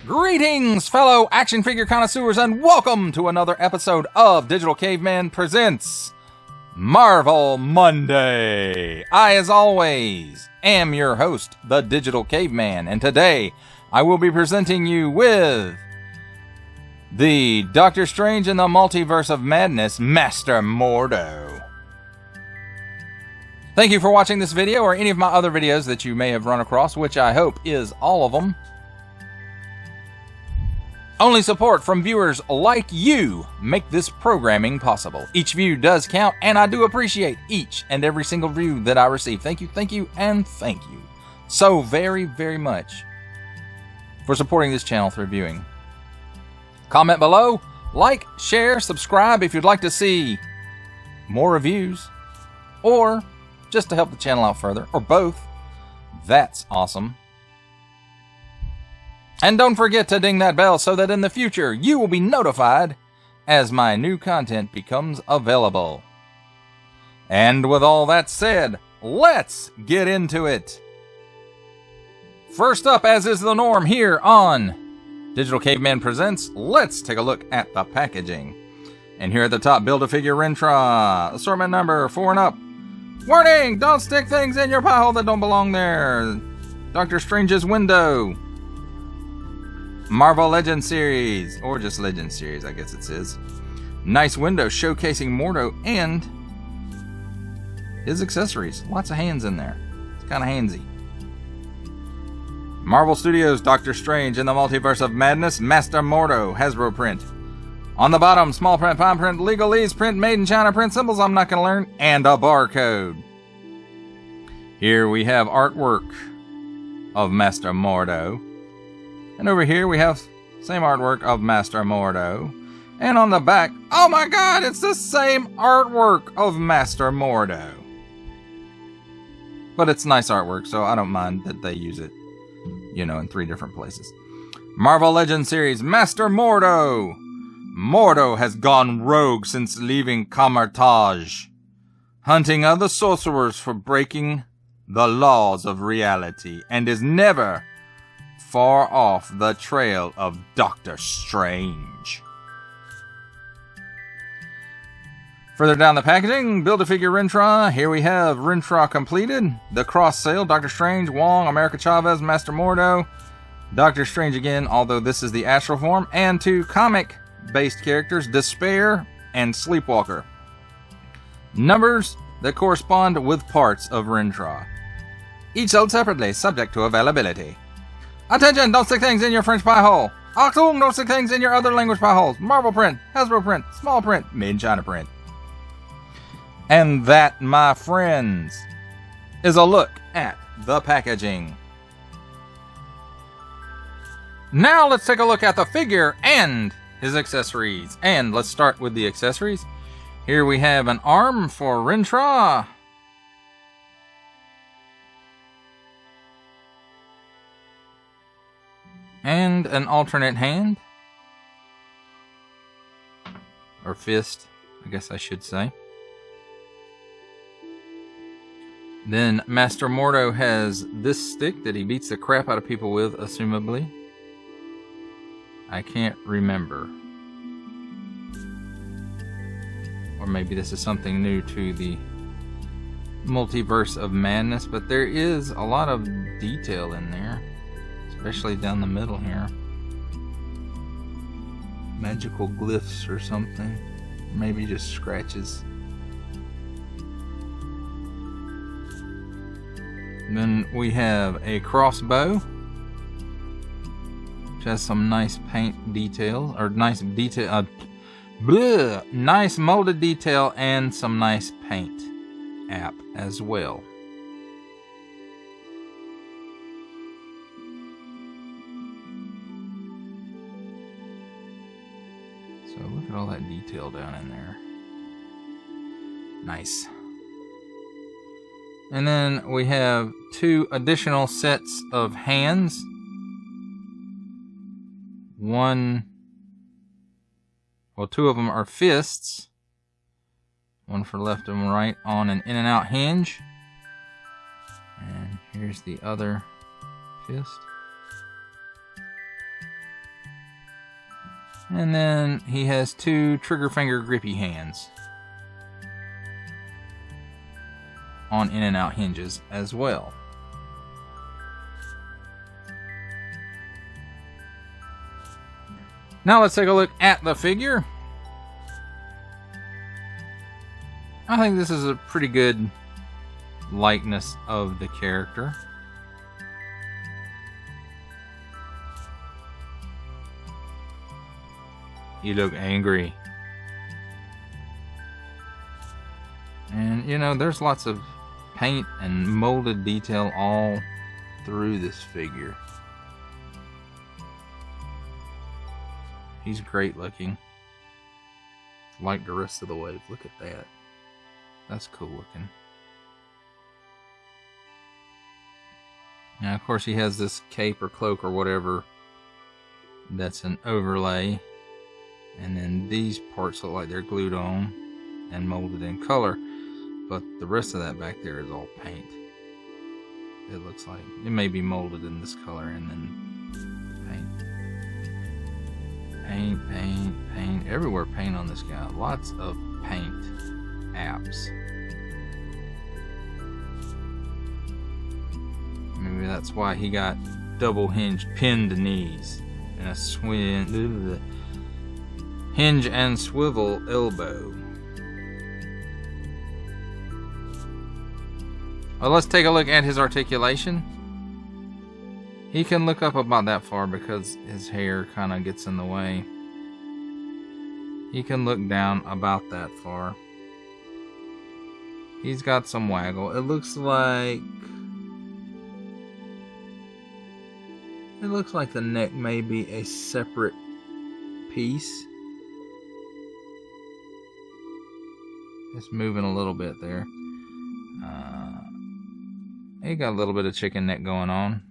Greetings, fellow action figure connoisseurs, and welcome to another episode of Digital Caveman Presents Marvel Monday. I, as always, am your host, the Digital Caveman, and today I will be presenting you with the Doctor Strange in the Multiverse of Madness, Master Mordo. Thank you for watching this video or any of my other videos that you may have run across, which I hope is all of them. Only support from viewers like you make this programming possible. Each view does count, and I do appreciate each and every single view that I receive. Thank you, and thank you so very, very much for supporting this channel through viewing. Comment below, like, share, subscribe if you'd like to see more reviews, or just to help the channel out further, or both. That's awesome. And don't forget to ding that bell so that in the future you will be notified as my new content becomes available. And with all that said, let's get into it. First up, as is the norm here on Digital Caveman Presents, let's take a look at the packaging. And here at the top, Build-A-Figure Rintrah, assortment number 4 and up. Warning! Don't stick things in your pie hole that don't belong there. Doctor Strange's window. Marvel Legends series, or just Legends series, I guess it says. Nice window showcasing Mordo and his accessories. Lots of hands in there. It's kind of handsy. Marvel Studios Doctor Strange in the Multiverse of Madness, Master Mordo, Hasbro print. On the bottom, small print, fine print, legalese print, made in China print, symbols I'm not going to learn, and a barcode. Here we have artwork of Master Mordo. And over here we have same artwork of Master Mordo. And on the back, oh my god, it's the same artwork of Master Mordo. But it's nice artwork, so I don't mind that they use it, you know, in 3 different places. Marvel Legends series, Master Mordo. Mordo has gone rogue since leaving Kamar-Taj, hunting other sorcerers for breaking the laws of reality, and is never far off the trail of Doctor Strange. Further down the packaging, Build-A-Figure Rintrah. Here we have Rintrah completed. The cross sale, Doctor Strange, Wong, America Chavez, Master Mordo, Doctor Strange again, although this is the astral form, and 2 comic-based characters, Despair and Sleepwalker. Numbers that correspond with parts of Rintrah. Each sold separately, subject to availability. Attention, don't stick things in your French pie hole. Achtung, don't stick things in your other language pie holes. Marvel print, Hasbro print, small print, made in China print. And that, my friends, is a look at the packaging. Now let's take a look at the figure and his accessories. And let's start with the accessories. Here we have an arm for Rintrah. And an alternate hand. Or fist, I guess I should say. Then Master Mordo has this stick that he beats the crap out of people with, assumably. I can't remember. Or maybe this is something new to the Multiverse of Madness, but there is a lot of detail in there. Especially down the middle here. Magical glyphs or something. Maybe just scratches. Then we have a crossbow, which has some nice paint details, or nice detail, nice molded detail, and some nice paint app as well. So look at all that detail down in there. Nice. And then we have 2 additional sets of hands. One, well, 2 of them are fists. One for left and right on an in and out hinge. And here's the other fist. And then he has 2 trigger finger grippy hands on in and out hinges as well. Now let's take a look at the figure. I think this is a pretty good likeness of the character. You look angry. And you know, there's lots of paint and molded detail all through this figure. He's great looking. Like the rest of the wave. Look at that. That's cool looking. Now, of course, he has this cape or cloak or whatever that's an overlay. And then these parts look like they're glued on and molded in color. But the rest of that back there is all paint. It looks like. It may be molded in this color and then paint. Paint, paint, paint. Everywhere paint on this guy. Lots of paint apps. Maybe that's why he got double hinged pinned knees and a hinge and swivel elbow. Well, let's take a look at his articulation. He can look up about that far because his hair kind of gets in the way. He can look down about that far. He's got some waggle. It looks like the neck may be a separate piece. It's moving a little bit there. He got a little bit of chicken neck going on.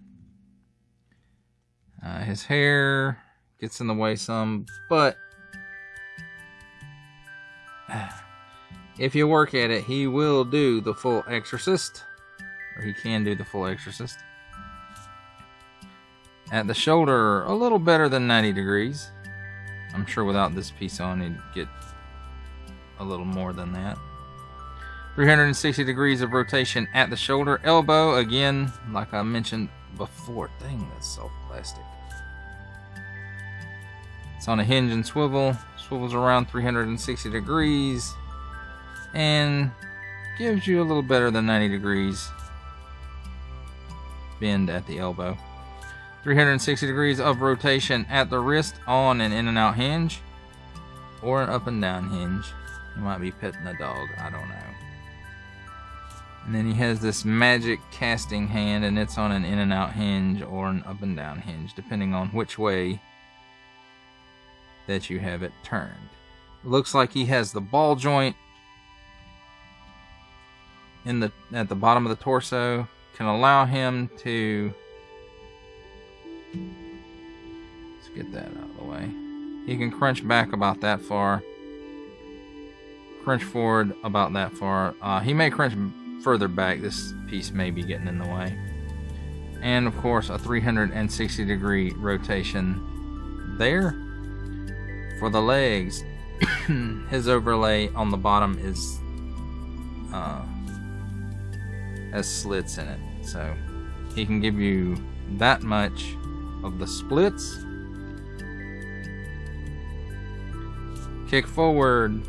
His hair gets in the way some, but if you work at it, he will do the full exorcist, or he can do the full exorcist. At the shoulder, a little better than 90 degrees. I'm sure without this piece on, he'd get a little more than that. 360 degrees of rotation at the shoulder. Elbow, again, like I mentioned before. Dang, that's soft plastic. It's on a hinge and swivel. Swivels around 360 degrees. And gives you a little better than 90 degrees bend at the elbow. 360 degrees of rotation at the wrist on an in and out hinge. Or an up and down hinge. You might be petting a dog, I don't know. And then he has this magic casting hand, and it's on an in and out hinge or an up and down hinge, depending on which way that you have it turned. It looks like he has the ball joint at the bottom of the torso, can allow him to, let's get that out of the way. He can crunch back about that far, crunch forward about that far. He may crunch further back. This piece may be getting in the way. And of course a 360 degree rotation there. For the legs, his overlay on the bottom is has slits in it, so he can give you that much of the splits. Kick forward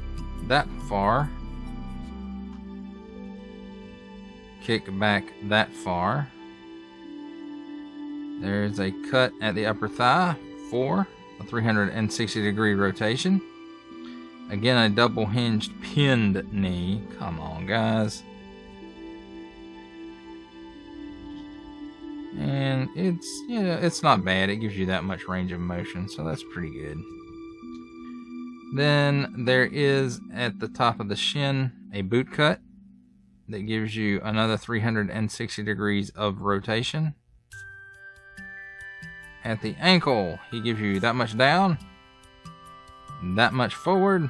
that far. Kick back that far. There's a cut at the upper thigh for a 360 degree rotation. Again, a double hinged pinned knee. Come on, guys. And it's not bad. It gives you that much range of motion, so that's pretty good. Then there is at the top of the shin a boot cut that gives you another 360 degrees of rotation. At the ankle, he gives you that much down, that much forward,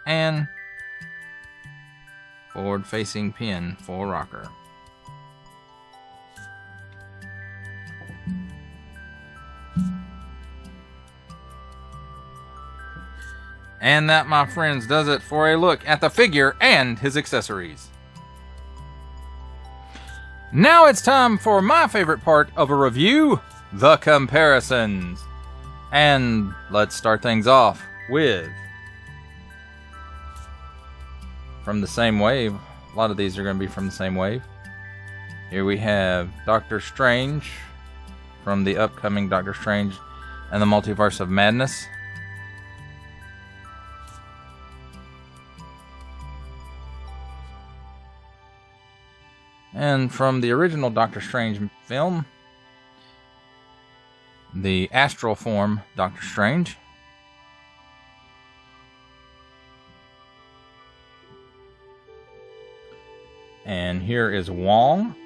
and forward facing pin for rocker. And that, my friends, does it for a look at the figure and his accessories. Now it's time for my favorite part of a review, the comparisons. And let's start things off with, from the same wave. A lot of these are going to be from the same wave. Here we have Doctor Strange from the upcoming Doctor Strange and the Multiverse of Madness. And from the original Doctor Strange film, the astral form Doctor Strange. And here is Wong.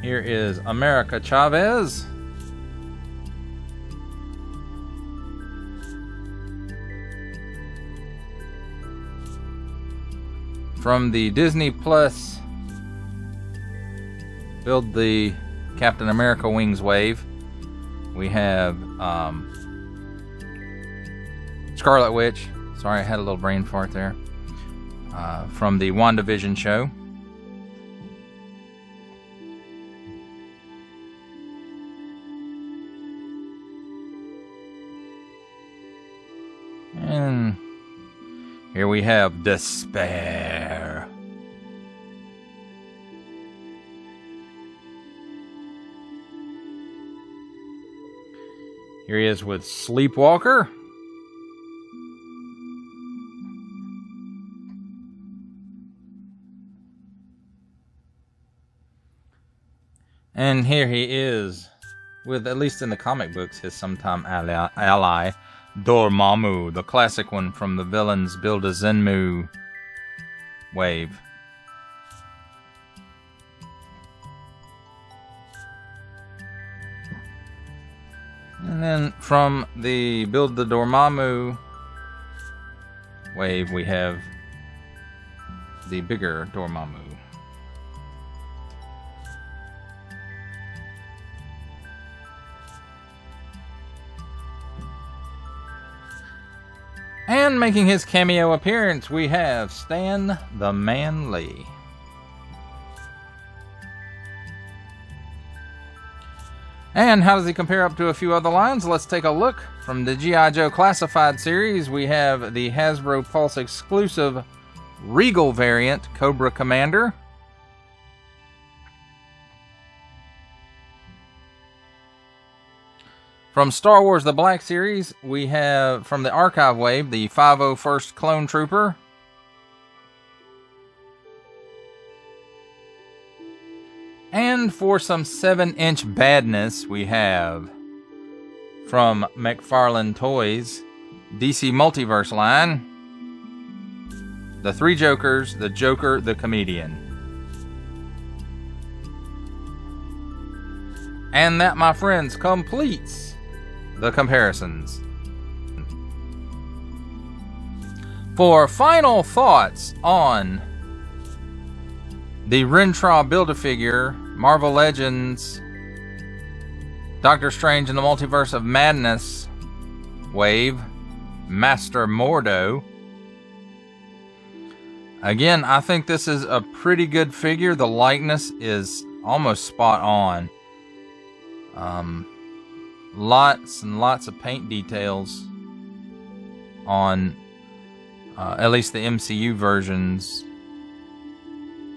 Here is America Chavez. From the Disney Plus Build the Captain America Wings wave, we have Scarlet Witch. Sorry, I had a little brain fart there. From the WandaVision show. And here we have Despair. Here he is with Sleepwalker. And here he is with, at least in the comic books, his sometime ally Dormammu, the classic one from the villains Build a Zenmu wave. And then from the Build the Dormammu wave, we have the bigger Dormammu. And making his cameo appearance, we have Stan the Man Lee. And how does he compare up to a few other lines? Let's take a look. From the G.I. Joe Classified series, we have the Hasbro Pulse exclusive Regal variant Cobra Commander. From Star Wars The Black Series, we have, from the Archive Wave, the 501st Clone Trooper. And for some 7-inch badness, we have, from McFarlane Toys, DC Multiverse line, the Three Jokers, the Joker, the Comedian. And that, my friends, completes the comparisons. For final thoughts on the Rintrah Build-A-Figure Marvel Legends Doctor Strange in the Multiverse of Madness wave, Master Mordo. Again, I think this is a pretty good figure. The likeness is almost spot on. Lots and lots of paint details on at least the MCU versions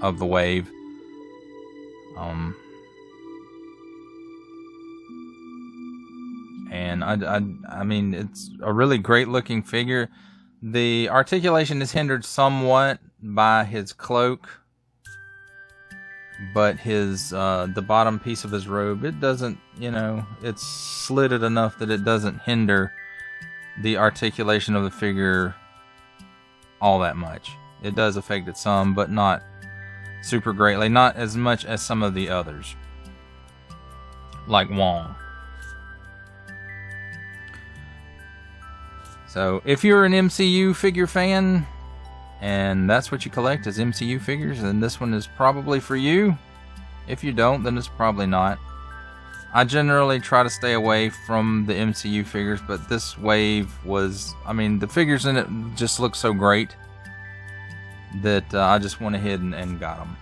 of the wave. And I mean, it's a really great looking figure. The articulation is hindered somewhat by his cloak, but his the bottom piece of his robe, it doesn't, you know, it's slitted enough that it doesn't hinder the articulation of the figure all that much. It does affect it some, but not super greatly, not as much as some of the others, like Wong. So if you're an MCU figure fan And that's what you collect is MCU figures, and this one is probably for you. If you don't, then it's probably not. I generally try to stay away from the MCU figures, but this wave was, I mean, the figures in it just look so great that I just went ahead and got them.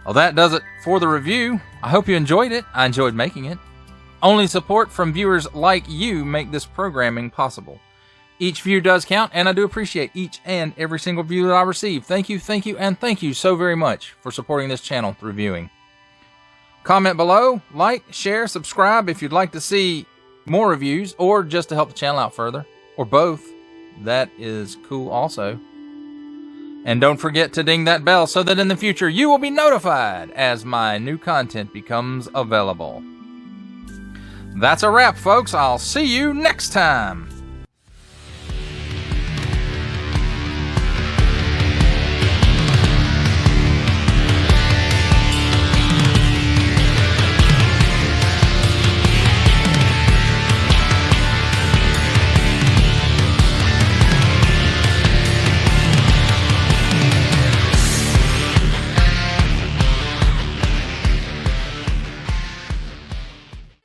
Well, that does it for the review. I hope you enjoyed it. I enjoyed making it. Only support from viewers like you make this programming possible. Each view does count, and I do appreciate each and every single view that I receive. Thank you, and thank you so very much for supporting this channel through viewing. Comment below, like, share, subscribe if you'd like to see more reviews, or just to help the channel out further, or both. That is cool also. And don't forget to ding that bell so that in the future you will be notified as my new content becomes available. That's a wrap, folks. I'll see you next time.